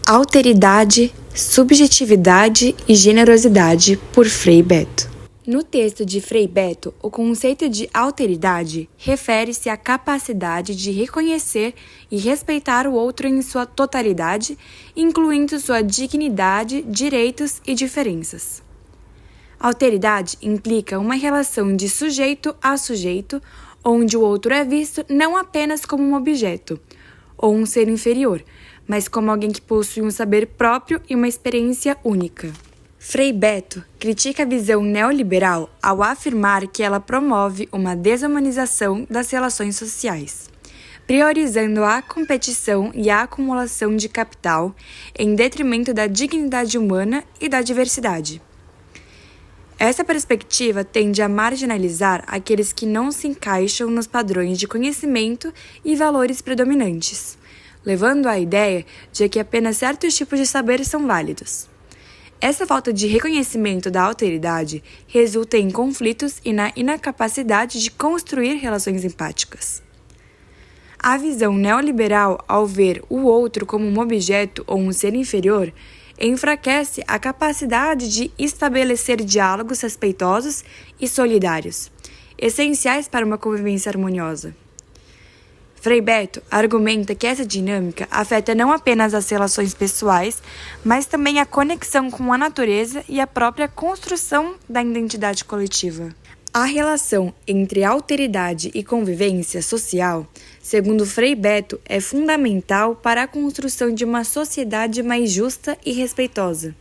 Alteridade, Subjetividade e Generosidade, por Frei Beto. No texto de Frei Beto, o conceito de alteridade refere-se à capacidade de reconhecer e respeitar o outro em sua totalidade, incluindo sua dignidade, direitos e diferenças. Alteridade implica uma relação de sujeito a sujeito, onde o outro é visto não apenas como um objeto ou um ser inferior, mas como alguém que possui um saber próprio e uma experiência única. Frei Beto critica a visão neoliberal ao afirmar que ela promove uma desumanização das relações sociais, priorizando a competição e a acumulação de capital em detrimento da dignidade humana e da diversidade. Essa perspectiva tende a marginalizar aqueles que não se encaixam nos padrões de conhecimento e valores predominantes, levando à ideia de que apenas certos tipos de saber são válidos. Essa falta de reconhecimento da alteridade resulta em conflitos e na inacapacidade de construir relações empáticas. A visão neoliberal, ao ver o outro como um objeto ou um ser inferior, enfraquece a capacidade de estabelecer diálogos respeitosos e solidários, essenciais para uma convivência harmoniosa. Frei Beto argumenta que essa dinâmica afeta não apenas as relações pessoais, mas também a conexão com a natureza e a própria construção da identidade coletiva. A relação entre alteridade e convivência social, segundo Frei Beto, é fundamental para a construção de uma sociedade mais justa e respeitosa.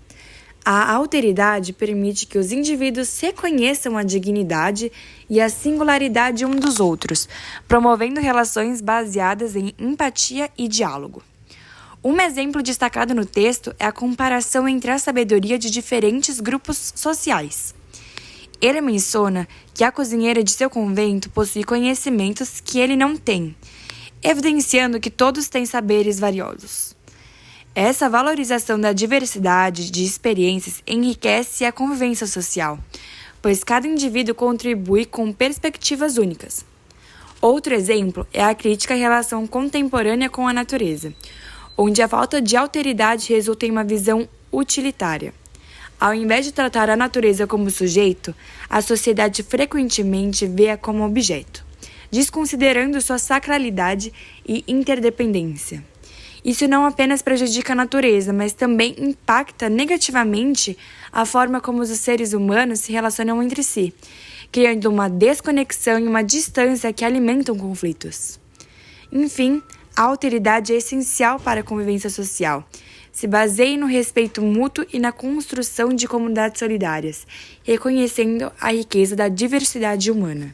A alteridade permite que os indivíduos reconheçam a dignidade e a singularidade um dos outros, promovendo relações baseadas em empatia e diálogo. Um exemplo destacado no texto é a comparação entre a sabedoria de diferentes grupos sociais. Ele menciona que a cozinheira de seu convento possui conhecimentos que ele não tem, evidenciando que todos têm saberes valiosos. Essa valorização da diversidade de experiências enriquece a convivência social, pois cada indivíduo contribui com perspectivas únicas. Outro exemplo é a crítica à relação contemporânea com a natureza, onde a falta de alteridade resulta em uma visão utilitária. Ao invés de tratar a natureza como sujeito, a sociedade frequentemente vê-a como objeto, desconsiderando sua sacralidade e interdependência. Isso não apenas prejudica a natureza, mas também impacta negativamente a forma como os seres humanos se relacionam entre si, criando uma desconexão e uma distância que alimentam conflitos. Enfim, a alteridade é essencial para a convivência social. Se baseia no respeito mútuo e na construção de comunidades solidárias, reconhecendo a riqueza da diversidade humana.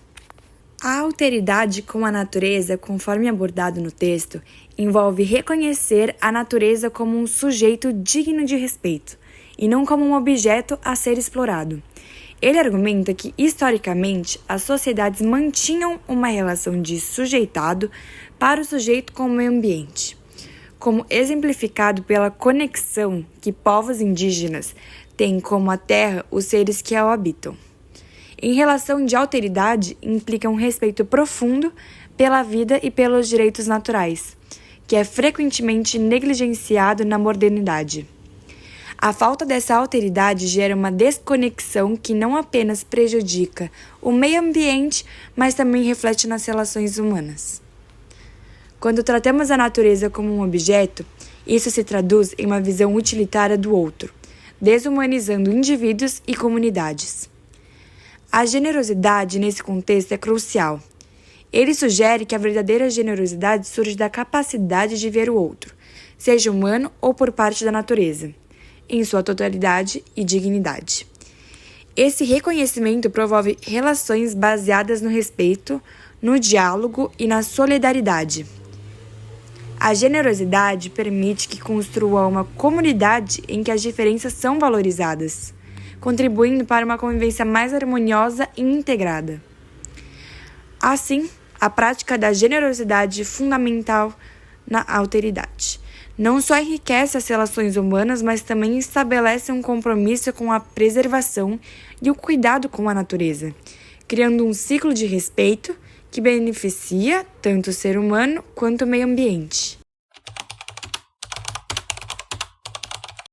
A alteridade com a natureza, conforme abordado no texto, envolve reconhecer a natureza como um sujeito digno de respeito, e não como um objeto a ser explorado. Ele argumenta que, historicamente, as sociedades mantinham uma relação de sujeitado para o sujeito com o meio ambiente, como exemplificado pela conexão que povos indígenas têm com a terra os seres que a habitam. Em relação de alteridade, implica um respeito profundo pela vida e pelos direitos naturais, que é frequentemente negligenciado na modernidade. A falta dessa alteridade gera uma desconexão que não apenas prejudica o meio ambiente, mas também reflete nas relações humanas. Quando tratamos a natureza como um objeto, isso se traduz em uma visão utilitária do outro, desumanizando indivíduos e comunidades. A generosidade nesse contexto é crucial. Ele sugere que a verdadeira generosidade surge da capacidade de ver o outro, seja humano ou por parte da natureza, em sua totalidade e dignidade. Esse reconhecimento promove relações baseadas no respeito, no diálogo e na solidariedade. A generosidade permite que construa uma comunidade em que as diferenças são valorizadas, contribuindo para uma convivência mais harmoniosa e integrada. Assim, a prática da generosidade é fundamental na alteridade. Não só enriquece as relações humanas, mas também estabelece um compromisso com a preservação e o cuidado com a natureza, criando um ciclo de respeito que beneficia tanto o ser humano quanto o meio ambiente.